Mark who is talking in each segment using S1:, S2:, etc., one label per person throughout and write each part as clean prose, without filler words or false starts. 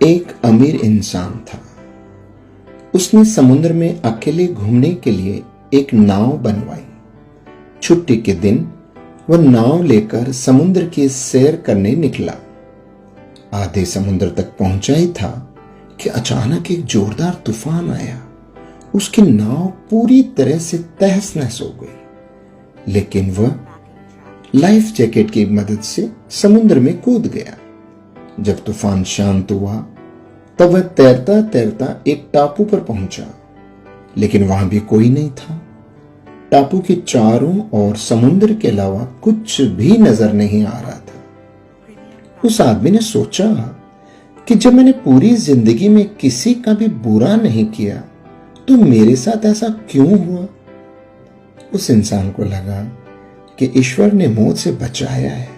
S1: एक अमीर इंसान था। उसने समुद्र में अकेले घूमने के लिए एक नाव बनवाई। छुट्टी के दिन वह नाव लेकर समुद्र की सैर करने निकला। आधे समुद्र तक पहुंचा ही था कि अचानक एक जोरदार तूफान आया। उसकी नाव पूरी तरह से तहस नहस हो गई, लेकिन वह लाइफ जैकेट की मदद से समुद्र में कूद गया। जब तूफान शांत हुआ तब वह तैरता तैरता एक टापू पर पहुंचा, लेकिन वहां भी कोई नहीं था। टापू के चारों ओर समुद्र के अलावा कुछ भी नजर नहीं आ रहा था। उस आदमी ने सोचा कि जब मैंने पूरी जिंदगी में किसी का भी बुरा नहीं किया तो मेरे साथ ऐसा क्यों हुआ। उस इंसान को लगा कि ईश्वर ने मौत से बचाया है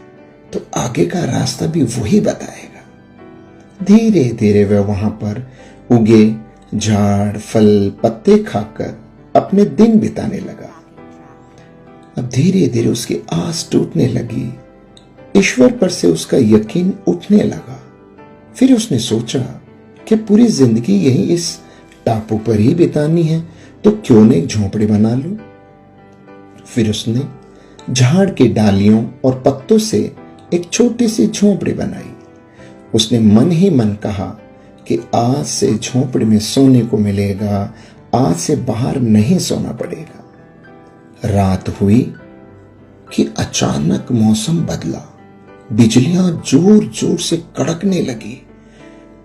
S1: तो आगे का रास्ता भी वही बताएगा। धीरे धीरे वह वहां पर उगे झाड़ फल पत्ते खाकर अपने दिन बिताने लगा। अब धीरे धीरे उसकी आस टूटने लगी। ईश्वर पर से उसका यकीन उठने लगा। फिर उसने सोचा कि पूरी जिंदगी यही इस टापू पर ही बितानी है तो क्यों न एक झोंपड़ी बना लूं। फिर उसने झाड़ की डालियों और पत्तों से एक छोटी सी झोंपड़ी बनाई। उसने मन ही मन कहा कि आज से झोंपड़ी में सोने को मिलेगा, आज से बाहर नहीं सोना पड़ेगा। रात हुई कि अचानक मौसम बदला। बिजलियां जोर जोर से कड़कने लगी।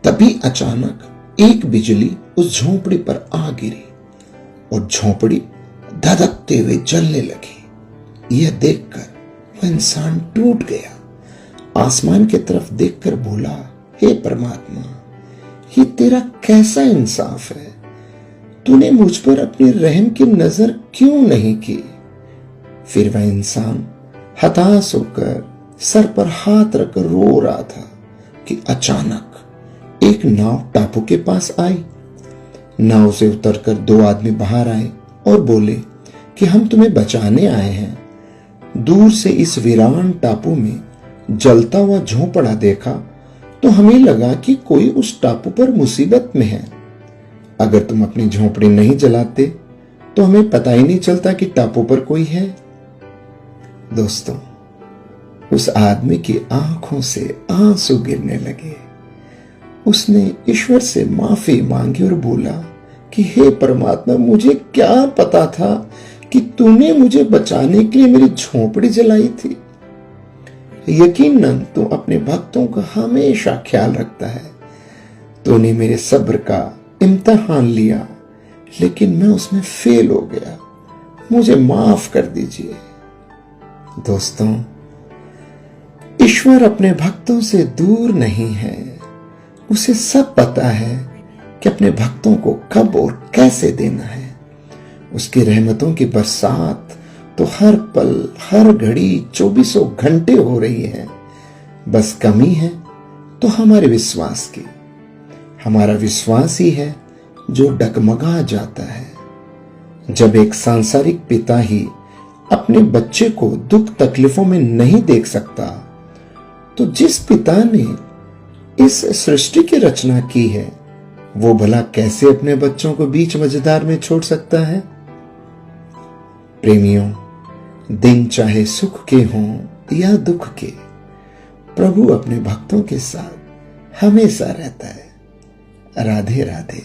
S1: तभी अचानक एक बिजली उस झोंपड़ी पर आ गिरी और झोंपड़ी धधकते हुए जलने लगी। यह देखकर वह इंसान टूट गया। आसमान की तरफ देखकर बोला, हे परमात्मा, ये तेरा कैसा इंसाफ है। तूने मुझ पर अपनी रहम की नजर क्यों नहीं की। फिर वह इंसान हताश होकर सर पर हाथ रखकर रो रहा था कि अचानक एक नाव टापू के पास आई। नाव से उतरकर दो आदमी बाहर आए और बोले कि हम तुम्हें बचाने आए हैं। दूर से इस वीरान टापू में जलता हुआ झोंपड़ा देखा तो हमें लगा कि कोई उस टापू पर मुसीबत में है। अगर तुम अपनी झोंपड़ी नहीं जलाते तो हमें पता ही नहीं चलता कि टापू पर कोई है। दोस्तों, उस आदमी की आंखों से आंसू गिरने लगे। उसने ईश्वर से माफी मांगी और बोला कि हे परमात्मा, मुझे क्या पता था कि तूने मुझे बचाने के लिए मेरी झोंपड़ी जलाई थी। यकीनन तू अपने भक्तों का हमेशा ख्याल रखता है। तूने मेरे सब्र का इम्तिहान लिया, लेकिन मैं उसमें फेल हो गया। मुझे माफ कर दीजिए। दोस्तों, ईश्वर अपने भक्तों से दूर नहीं है। उसे सब पता है कि अपने भक्तों को कब और कैसे देना है। उसकी रहमतों की बरसात तो हर पल हर घड़ी 24 घंटे हो रही है। बस कमी है तो हमारे विश्वास की। हमारा विश्वास ही है जो डगमगा जाता है। जब एक सांसारिक पिता ही अपने बच्चे को दुख तकलीफों में नहीं देख सकता तो जिस पिता ने इस सृष्टि की रचना की है वो भला कैसे अपने बच्चों को बीच मझधार में छोड़ सकता है। प्रेमियों, दिन चाहे सुख के हों या दुख के, प्रभु अपने भक्तों के साथ हमेशा रहता है। राधे राधे।